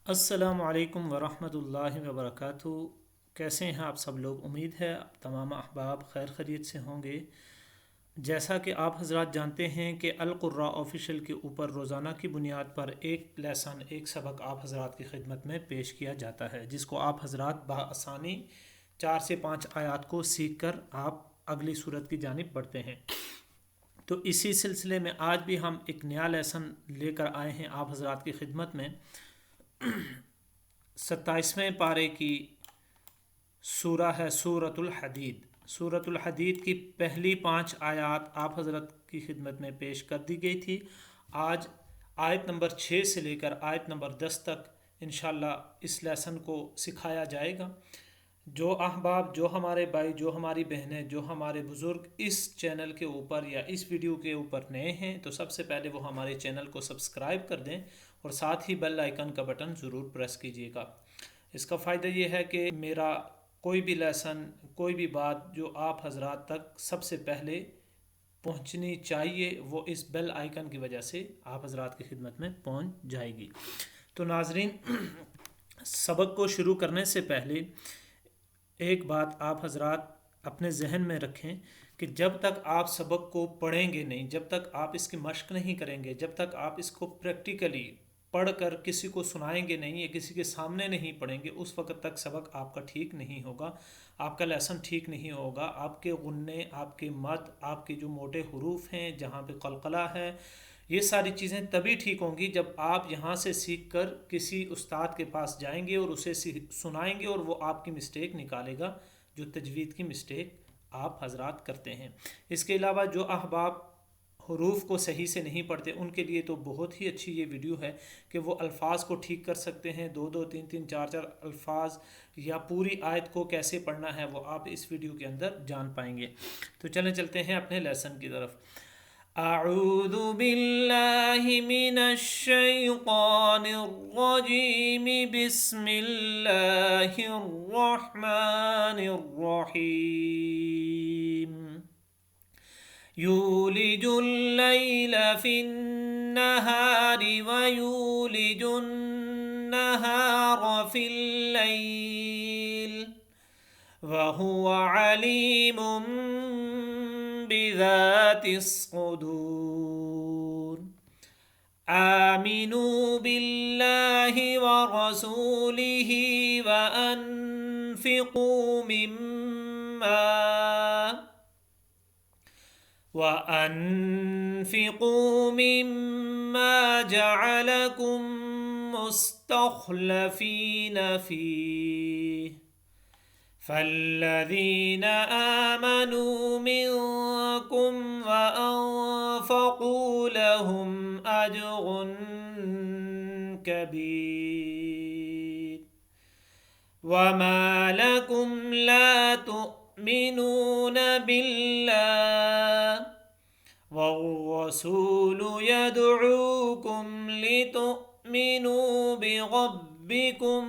अस्सलामु अलैकुम वरहमतुल्लाहि वबरकातुहू। कैसे हैं आप सब लोग? उम्मीद है आप तमाम अहबाब खैर खैरियत से होंगे। जैसा कि आप हजरात जानते हैं कि अल कुर्रा ऑफिशियल के ऊपर रोज़ाना की बुनियाद पर एक लेसन एक सबक आप हजरात की खिदमत में पेश किया जाता है, जिसको आप हजरात बआसानी 4 से 5 आयात को सीख कर आप अगली सूरत की जानिब बढ़ते हैं। तो इसी सिलसिले में आज भी हम एक नया लेसन लेकर आए हैं आप हजरात की खिदमत में। 27वें पारे की सूरा है सूरतुल हदीद। सूरतुल हदीद की पहली 5 आयात आप हज़रत की खिदमत में पेश कर दी गई थी। आज आयत नंबर 6 से लेकर आयत नंबर 10 तक इंशाल्लाह इस लेसन को सिखाया जाएगा। जो अहबाब, जो हमारे भाई, जो हमारी बहनें, जो हमारे बुज़ुर्ग इस चैनल के ऊपर या इस वीडियो के ऊपर नए हैं तो सबसे पहले वो हमारे चैनल को सब्सक्राइब कर दें और साथ ही बेल आइकन का बटन ज़रूर प्रेस कीजिएगा। इसका फ़ायदा ये है कि मेरा कोई भी लेसन, कोई भी बात जो आप हजरात तक सबसे पहले पहुंचनी चाहिए वो इस बेल आइकन की वजह से आप हजरात की खिदमत में पहुंच जाएगी। तो नाजरीन, सबक को शुरू करने से पहले एक बात आप हजरात अपने जहन में रखें कि जब तक आप सबक को पढ़ेंगे नहीं, जब तक आप इसकी मश्क नहीं करेंगे, जब तक आप इसको प्रैक्टिकली पढ़कर किसी को सुनाएंगे नहीं या किसी के सामने नहीं पढ़ेंगे, उस वक्त तक सबक आपका ठीक नहीं होगा, आपका लेसन ठीक नहीं होगा। आपके गुन्ने, आपके मद, आपके जो मोटे हरूफ हैं, जहाँ पे कलकला है, ये सारी चीज़ें तभी ठीक होंगी जब आप यहाँ से सीख कर किसी उस्ताद के पास जाएंगे और उसे सुनाएंगे और वो आपकी मिस्टेक निकालेगा, जो तजवीद की मिस्टेक आप हजरात करते हैं। इसके अलावा जो अहबाब हरूफ को सही से नहीं पढ़ते उनके लिए तो बहुत ही अच्छी ये वीडियो है कि वो अल्फाज को ठीक कर सकते हैं। दो दो तीन तीन चार चार अल्फाज या पूरी आयत को कैसे पढ़ना है वो आप इस वीडियो के अंदर जान पाएंगे। तो चलें चलते हैं अपने लेसन की तरफ। अऊज़ु बिल्लाहि मिनश शैतानिर रजीम, बिस्मिल्लाहिर रहमानिर रहीम। यूलिजुल लैला फिन्नहार व यूलिजुन नहार फिल लैल व हुवा अलीमुम बिज़ातिस सुदूर। आमिनू बिल्लाहि व रसूलिहि व अनफिकू मिम्मा जअलकुम मुस्तखलफीन फीह फल्लज़ीन आमनू मिनकुम व अनफ़क़ू लहुम अज्रुन कबीर। वमा लकुम ला तुमिनून बिल्लाह वर्रसूल यदऊकुम लितुमिनू बिरब्बिकुम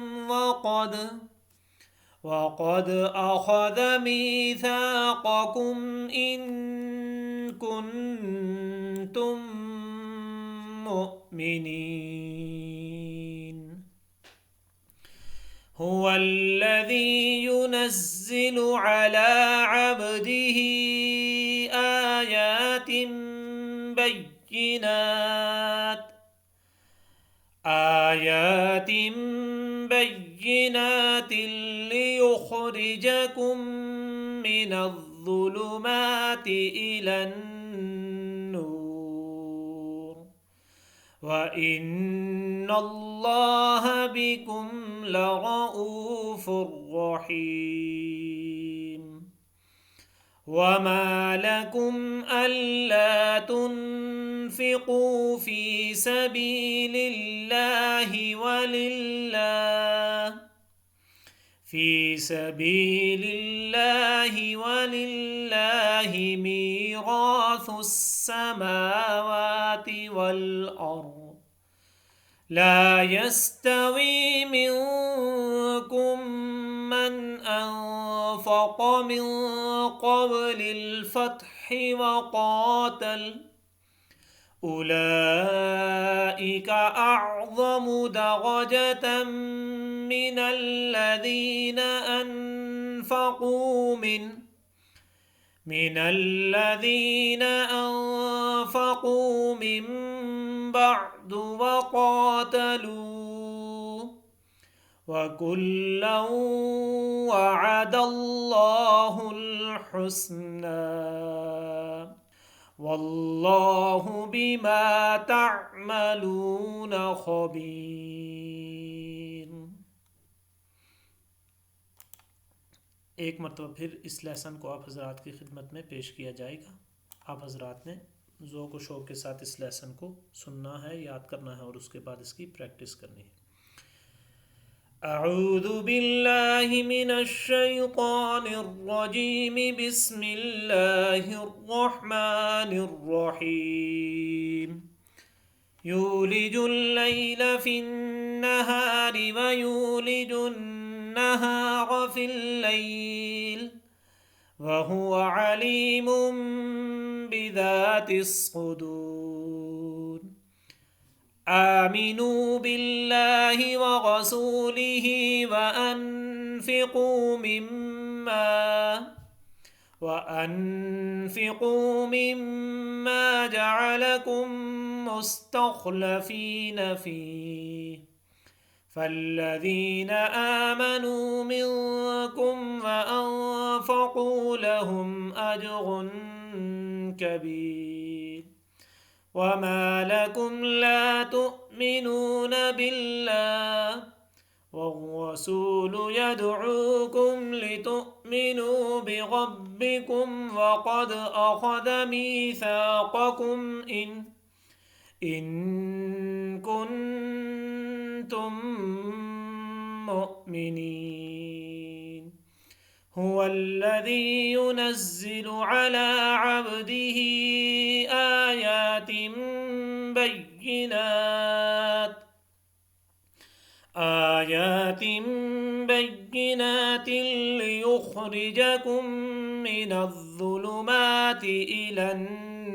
वक़द अख़ज़ मीसाक़कुम इन कुन्तुम मुअ्मिनीन। हुवल्लज़ी युनज़्ज़िलु अला अब्दिही आयातिन बय्यिनातिन लियुख़रिजकुम मिनज़्ज़ुलुमाति इलन्नूर व इन्नल्लाह बिकुम लरऊफ़ुर रहीम। वमा लकुम अल्ला तुन्फ़िक़ू फ़ी सबीलिल्लाहि वलिल्लाहि मीराथुस समावाति वल अर्द। ला यस्तवी मिनकुम मन अनफ़क़ मिन क़ब्लिल फ़त्हि वक़ातल أولئك أعظم درجة من الذين أنفقوا من بعد وقاتلوا وكلا وعد الله الحسنى والله بما تعملون خبीर। एक मरतबा फिर इस लेसन को आप हजरात की खिदमत में पेश किया जाएगा। आप हजरात ने ज़ौक़ व शौक़ के साथ इस लेसन को सुनना है, याद करना है और उसके बाद इसकी प्रैक्टिस करनी है। अऊज़ु बिल्लाहि मिनश शैतानिर रजीम बिस्मिल्लाहिर रहमानिर रहीम। यूलिजुल लैल फिन्नहारि व यूलिजुन नहार फिल लैल वहुवा अलीमुम बिज़ातिस सुदूर। आमिनू बिल्लाहि व रसूलिहि व अनफ़िक़ू मिम्मा जअलकुम मुस्तख़लफ़ीन फ़ीह फ़ल्लज़ीन आमनू मिनकुम व अनफ़क़ू लहुम अज्रुन कबीर। वमा लकुम ला तुअमिनून बिल्लाह वर्रसूलु यदऊकुम लितुअमिनू बिरब्बिकुम वक़द अख़ज़ मीसाक़कुम इन कुन्तुम मुअमिनीन। हुवल्लज़ी युनज़्ज़िलु अला अब्दिही आयातिन बय्यिनातिन लियुख़रिजकुम मिनज़्ज़ुलुमाति इलन्नूर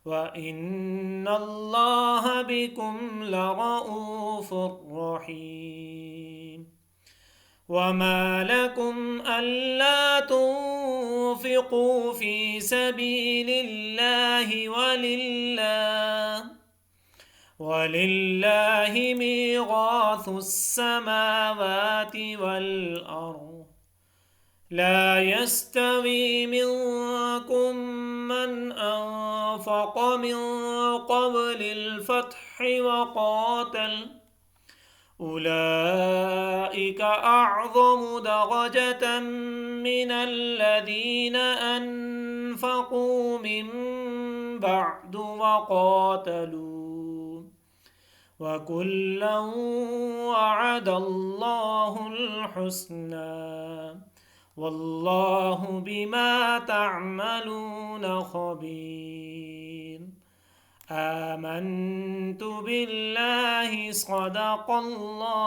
व इन्नल्लाह बिकुम लरऊफ़ुर रहीम। वमा लकुम अल्ला तुन्फ़िक़ू फ़ी सबीलिल्लाहि वलिल्लाहि मीराथुस समावाति वल अर्ज़। ला यस्तवी मिनकुम मन अनफ़क़ मिन क़ब्लिल फ़त्हि व क़ातल उलाइक अअज़मु दरजतन मिनल्लज़ीन अनफ़क़ू मिन बअदु व क़ातलू वकुल्लन वअदल्लाहुल हुस्ना वल्लाहु बिमा तअमलून खबीर। आमन्तु बिल्लाहि सदक़ल्लाह